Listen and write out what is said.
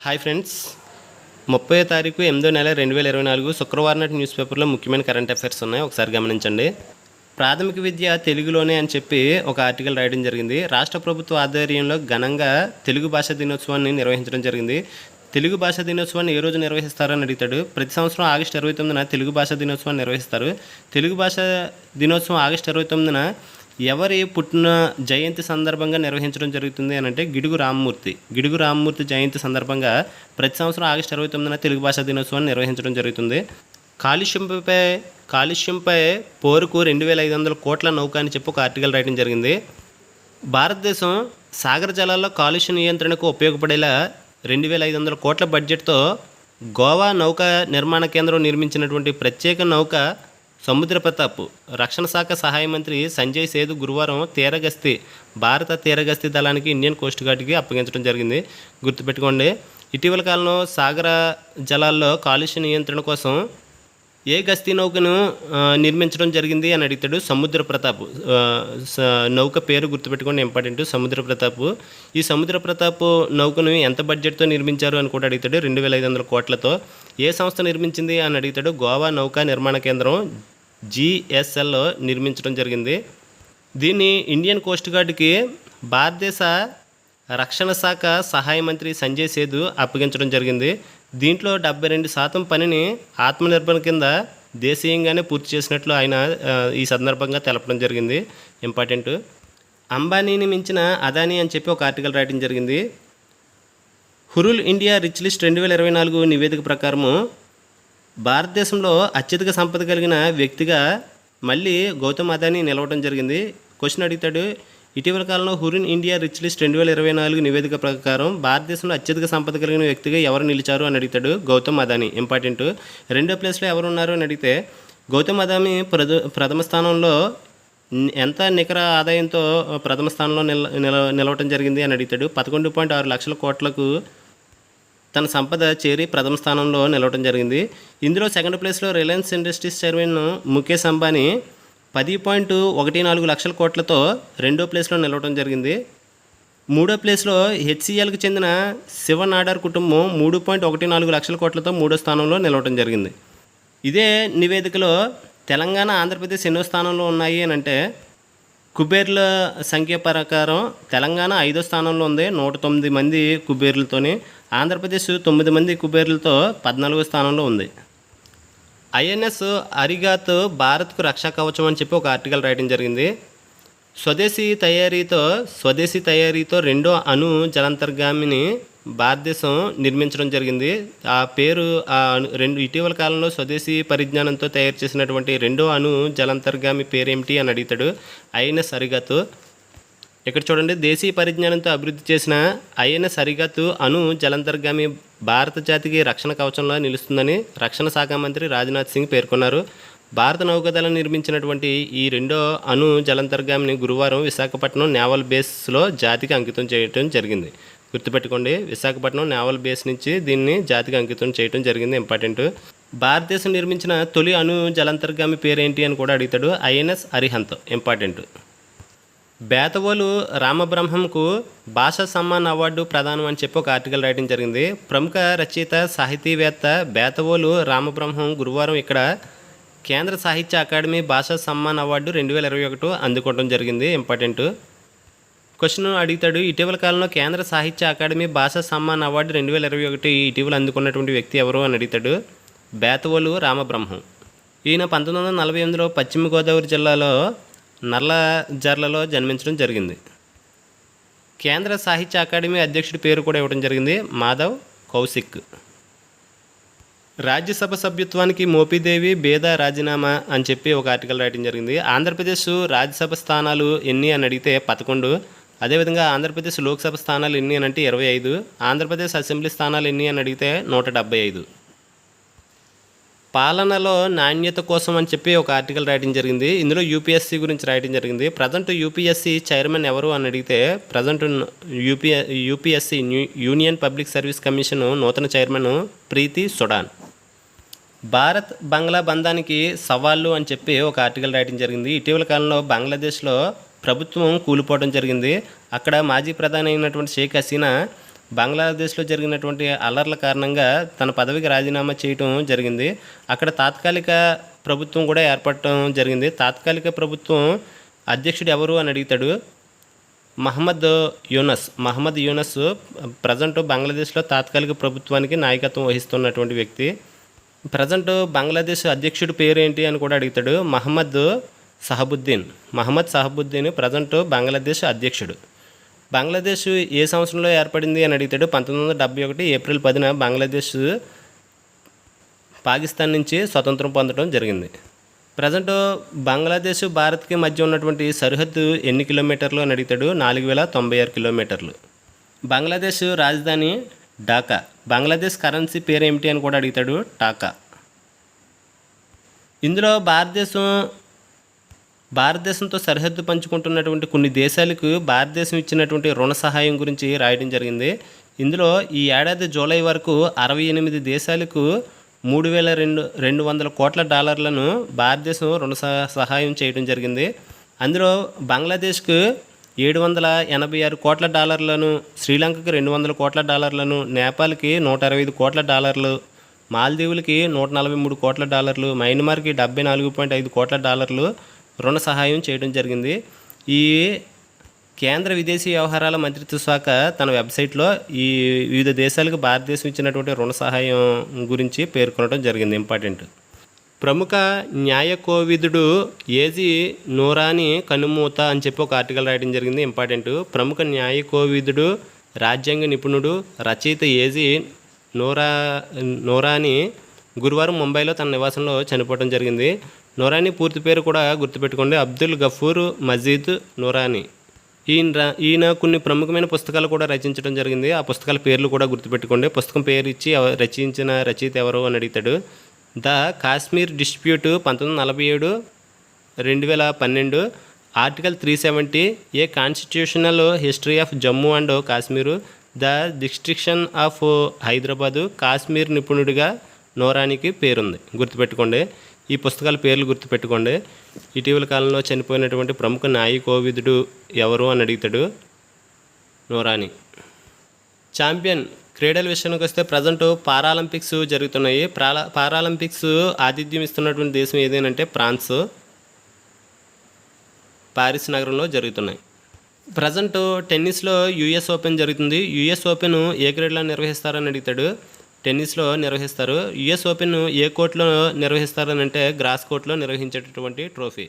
Hi friends, 30వ తారీఖు 8వ నెల 2024 శుక్రవారం నాటి న్యూస్ పేపర్లో ముఖ్యమైన కరెంట్ అఫైర్స్ ఉన్నాయి. ఒకసారి గమనించండి. ప్రాథమిక విద్య తెలుగులోనే అని చెప్పి ఒక ఆర్టికల్ రాయడం జరిగింది. రాష్ట్ర ప్రభుత్వ ఆధ్వర్యంలో ఘనంగా తెలుగు భాషా దినోత్సవాన్ని నిర్వహించడం జరిగింది. తెలుగు భాషా దినోత్సవాన్ని ఏ రోజు నిర్వహిస్తారని అడుగుతాడు. ప్రతి సంవత్సరం ఆగస్టు 29న తెలుగు భాషా దినోత్సవాన్ని నిర్వహిస్తారు. తెలుగు భాషా దినోత్సవం ఆగస్టు 29న ఎవరి పుట్టిన జయంతి సందర్భంగా నిర్వహించడం జరుగుతుంది అని అంటే గిడుగు రామ్మూర్తి జయంతి సందర్భంగా ప్రతి సంవత్సరం ఆగస్టు 29న తెలుగు భాషా దినోత్సవాన్ని నిర్వహించడం జరుగుతుంది. కాలుష్యంపై పోరుకు 2500 కోట్ల నౌక అని చెప్పి ఒక ఆర్టికల్ రాయడం జరిగింది. భారతదేశం సాగర జలాల్లో కాలుష్య నియంత్రణకు ఉపయోగపడేలా 2500 కోట్ల బడ్జెట్తో గోవా నౌకా నిర్మాణ కేంద్రం నిర్మించినటువంటి ప్రత్యేక నౌక సముద్ర ప్రతాప్ రక్షణ శాఖ సహాయ మంత్రి సంజయ్ సేతు గురువారం భారత తీరగస్తీ దళానికి ఇండియన్ కోస్ట్ గార్డ్కి అప్పగించడం జరిగింది. గుర్తుపెట్టుకోండి, ఇటీవల కాలంలో సాగర జలాల్లో కాలుష్య నియంత్రణ కోసం ఏ గస్తీ నౌకను నిర్మించడం జరిగింది అని అడుగుతాడు. సముద్ర ప్రతాప్ నౌక పేరు గుర్తుపెట్టుకోండి, ఇంపార్టెంట్. సముద్ర ప్రతాప్. ఈ సముద్ర ప్రతాప్ నౌకను ఎంత బడ్జెట్తో నిర్మించారు అని కూడా అడుగుతాడు. 2500 కోట్లతో. ఏ సంస్థ నిర్మించింది అని అడుగుతాడు. గోవా నౌకా నిర్మాణ కేంద్రం GSL నిర్మించడం జరిగింది. దీన్ని ఇండియన్ కోస్ట్ గార్డ్కి భారతదేశ రక్షణ శాఖ సహాయ మంత్రి సంజయ్ సేతు అప్పగించడం జరిగింది. దీంట్లో 72% పనిని ఆత్మనిర్భర్ కింద దేశీయంగానే పూర్తి చేసినట్లు ఆయన ఈ సందర్భంగా తెలపడం జరిగింది. ఇంపార్టెంట్. అంబానీని మించిన అదానీ అని చెప్పి ఒక ఆర్టికల్ రాయడం జరిగింది. హురుల్ ఇండియా రిచ్ లిస్ట్ 2024 నివేదిక ప్రకారము భారతదేశంలో అత్యధిక సంపద కలిగిన వ్యక్తిగా మళ్ళీ గౌతమ్ అదానీ నిలవడం జరిగింది. క్వశ్చన్ అడుగుతాడు. ఇటీవల కాలంలో హురిన్ ఇండియా రిచ్ లిస్ట్ 2024 నివేదిక ప్రకారం భారతదేశంలో అత్యధిక సంపద కలిగిన వ్యక్తిగా ఎవరు నిలిచారు అని అడుగుతాడు. గౌతమ్ అదానీ. ఇంపార్టెంట్. 2వ ప్లేస్లో ఎవరు ఉన్నారు అని అడిగితే గౌతమ్ అదానీ ప్రథమ స్థానంలో ఎంత నికర ఆదాయంతో ప్రథమ స్థానంలో నిలవటం జరిగింది అని అడుగుతాడు. 11.6 లక్షల కోట్లకు తన సంపద చేరి ప్రథమ స్థానంలో నిలవడం జరిగింది. ఇందులో 2వ ప్లేస్లో Reliance industries chairman Mukesh Ambani 10.14 లక్షల కోట్లతో 2వ ప్లేస్లో నిలవడం జరిగింది. 3వ ప్లేస్లో HCLకి చెందిన శివ నాడార్ కుటుంబం 3.14 లక్షల కోట్లతో 3వ స్థానంలో నిలవడం జరిగింది. ఇదే నివేదికలో తెలంగాణ, ఆంధ్రప్రదేశ్ ఎన్నో స్థానంలో ఉన్నాయి అని అంటే కుబేర్ల సంఖ్య ప్రకారం తెలంగాణ 5వ స్థానంలో ఉంది 109 మంది కుబేర్లతోని. ఆంధ్రప్రదేశ్ 9 మంది కుబేర్లతో 14వ స్థానంలో ఉంది. INS అరిగాత్ భారత్కు రక్షా కవచం అని చెప్పి ఒక ఆర్టికల్ రాయడం జరిగింది. స్వదేశీ తయారీతో రెండో అణు జలాంతర్గామిని భారతదేశం నిర్మించడం జరిగింది. ఆ పేరు ఇటీవల కాలంలో స్వదేశీ పరిజ్ఞానంతో తయారు చేసినటువంటి రెండో అణు జలాంతర్గామి పేరేమిటి అని అడుగుతాడు. INS అరిగాత్. ఇక్కడ చూడండి, దేశీయ పరిజ్ఞానంతో అభివృద్ధి చేసిన INS అరిగాత్ అణు జలాంతర్గామి భారత జాతికి రక్షణ కవచంలో నిలుస్తుందని రక్షణ శాఖ మంత్రి రాజ్నాథ్ సింగ్ పేర్కొన్నారు. భారత నౌకాదళం నిర్మించినటువంటి ఈ రెండో అణు జలాంతర్గామిని గురువారం విశాఖపట్నం నేవల్ బేస్లో జాతికి అంకితం చేయడం జరిగింది. గుర్తుపెట్టుకోండి, విశాఖపట్నం నేవల్ బేస్ నుంచి దీన్ని జాతికి అంకితం చేయడం జరిగింది. ఇంపార్టెంట్. భారతదేశం నిర్మించిన తొలి అణు జలాంతర్గామి పేరేంటి అని కూడా అడుగుతాడు. INS అరిహంత్. ఇంపార్టెంట్. బేతవోలు రామబ్రహ్మంకు భాషా సమ్మాన్ అవార్డు ప్రదానం అని చెప్పి ఒక ఆర్టికల్ రాయడం జరిగింది. ప్రముఖ రచయిత, సాహితీవేత్త బేతవోలు రామబ్రహ్మం గురువారం ఇక్కడ కేంద్ర సాహిత్య అకాడమీ భాషా సమ్మాన్ అవార్డు 2021 అందుకోవడం జరిగింది. ఇంపార్టెంట్. క్వశ్చన్ అడుగుతాడు. ఇటీవల కాలంలో కేంద్ర సాహిత్య అకాడమీ భాషా సమ్మాన్ అవార్డు 2021 ఇటీవల అందుకున్నటువంటి వ్యక్తి ఎవరు అని అడుగుతాడు. బేతవోలు రామబ్రహ్మం. ఈయన 1948లో పశ్చిమ గోదావరి జిల్లాలో నల్లజర్లలో జన్మించడం జరిగింది. కేంద్ర సాహిత్య అకాడమీ అధ్యక్షుడి పేరు కూడా ఇవ్వడం జరిగింది. మాధవ్ కౌశిక్. రాజ్యసభ సభ్యత్వానికి మోపిదేవి బేద రాజీనామా అని చెప్పి ఒక ఆర్టికల్ రాయడం జరిగింది. ఆంధ్రప్రదేశ్ రాజ్యసభ స్థానాలు ఎన్ని అని అడిగితే 11. అదేవిధంగా ఆంధ్రప్రదేశ్ లోక్సభ స్థానాలు ఎన్ని అని అంటే 25. ఆంధ్రప్రదేశ్ అసెంబ్లీ స్థానాలు ఎన్ని అని అడిగితే 175. పాలనలో నాణ్యత కోసం అని చెప్పి ఒక ఆర్టికల్ రాయడం జరిగింది. ఇందులో UPSC గురించి రాయడం జరిగింది. ప్రజెంట్ UPSC చైర్మన్ ఎవరు అని అడిగితే present UPSC union public service commission నూతన చైర్మన్ ప్రీతి సుడాన్. భారత్ బంగ్లా బంధానికి సవాళ్ళు అని చెప్పి ఒక ఆర్టికల్ రాయడం జరిగింది. ఇటీవల కాలంలో బంగ్లాదేశ్లో ప్రభుత్వం కూలిపోవడం జరిగింది. అక్కడ మాజీ ప్రధాని అయినటువంటి షేక్ హసీనా బంగ్లాదేశ్లో జరిగినటువంటి అల్లర్ల కారణంగా తన పదవికి రాజీనామా చేయటం జరిగింది. అక్కడ తాత్కాలిక ప్రభుత్వం కూడా ఏర్పడటం జరిగింది. తాత్కాలిక ప్రభుత్వం అధ్యక్షుడు ఎవరు అని అడుగుతాడు. మహమ్మద్ యూనస్ ప్రజెంట్ బంగ్లాదేశ్లో తాత్కాలిక ప్రభుత్వానికి నాయకత్వం వహిస్తున్నటువంటి వ్యక్తి. ప్రజెంట్ బంగ్లాదేశ్ అధ్యక్షుడి పేరు ఏంటి అని కూడా అడుగుతాడు. మహమ్మద్ సహబుద్దీన్ ప్రజెంట్ బంగ్లాదేశ్ అధ్యక్షుడు. బంగ్లాదేశ్ ఏ సంవత్సరంలో ఏర్పడింది అని అడుగుతాడు. 1971 ఏప్రిల్ 10న బంగ్లాదేశ్ పాకిస్తాన్ నుంచి స్వతంత్రం పొందడం జరిగింది. ప్రజెంట్ బంగ్లాదేశ్ భారత్కి మధ్య ఉన్నటువంటి సరిహద్దు ఎన్ని కిలోమీటర్లు అని అడుగుతాడు. 4096 కిలోమీటర్లు. బంగ్లాదేశ్ రాజధాని ఢాకా. బంగ్లాదేశ్ కరెన్సీ పేరు ఏమిటి అని కూడా అడుగుతాడు. టాకా. ఇందులో భారతదేశంతో సరిహద్దు పంచుకుంటున్నటువంటి కొన్ని దేశాలకు భారతదేశం ఇచ్చినటువంటి రుణ సహాయం గురించి రాయడం జరిగింది. ఇందులో ఈ ఏడాది జూలై వరకు 68 దేశాలకు $3,200 కోట్ల భారతదేశం రుణ సహాయం చేయడం జరిగింది. అందులో బంగ్లాదేశ్కు $786 కోట్ల, శ్రీలంకకు $200 కోట్ల, నేపాల్కి $125 కోట్ల, మాల్దీవులకి $143 కోట్ల, మయన్మార్కి $74.5 కోట్ల రుణ సహాయం చేయడం జరిగింది. ఈ కేంద్ర విదేశీ వ్యవహారాల మంత్రిత్వ శాఖ తన వెబ్సైట్లో ఈ వివిధ దేశాలకు భారతదేశం ఇచ్చినటువంటి రుణ సహాయం గురించి పేర్కొనడం జరిగింది. ఇంపార్టెంట్. ప్రముఖ న్యాయ కోవిదుడు ఏజీ నూరానీ కనుమూత అని చెప్పి ఒక ఆర్టికల్ రాయడం జరిగింది. ఇంపార్టెంట్. ప్రముఖ న్యాయ కోవిదుడు, రాజ్యాంగ నిపుణుడు, రచయిత ఏజీ నూరానీ గురువారం ముంబైలో తన నివాసంలో చనిపోవడం జరిగింది. నూరానీ పూర్తి పేరు కూడా గుర్తుపెట్టుకోండి. అబ్దుల్ గఫూర్ మజీద్ నూరానీ. ఈయన కొన్ని ప్రముఖమైన పుస్తకాలు కూడా రచించడం జరిగింది. ఆ పుస్తకాల పేర్లు కూడా గుర్తుపెట్టుకోండి. పుస్తకం పేరు ఇచ్చి రచించిన రచయిత ఎవరు అని అడుగుతాడు. The Kashmir dispute 1947-2012, article 370, a constitutional history of Jammu and Kashmir, the destruction of Hyderabad. Kashmir నిపుణుడిగా నూరానీకి పేరుంది. గుర్తుపెట్టుకోండి. ఈ పుస్తకాల పేర్లు గుర్తుపెట్టుకోండి. ఇటీవల కాలంలో చనిపోయినటువంటి ప్రముఖ న్యాయ కోవిదుడు ఎవరు అని అడుగుతాడు. నూరానీ. ఛాంపియన్ క్రీడల విషయానికి వస్తే ప్రజెంట్ పారాలింపిక్స్ జరుగుతున్నాయి. పారాలింపిక్స్ ఆతిథ్యం ఇస్తున్నటువంటి దేశం ఏదేనంటే ఫ్రాన్స్, పారిస్ నగరంలో జరుగుతున్నాయి. ప్రజెంట్ టెన్నిస్లో యూఎస్ ఓపెన్ జరుగుతుంది. యూఎస్ ఓపెన్ ఏ గ్రేడ్లో నిర్వహిస్తారని అడుగుతాడు. టెన్నిస్లో నిర్వహిస్తారు. యూఎస్ ఓపెన్ ఏ కోర్టులో నిర్వహిస్తారని అంటే గ్రాస్ కోర్టులో నిర్వహించేటటువంటి ట్రోఫీ.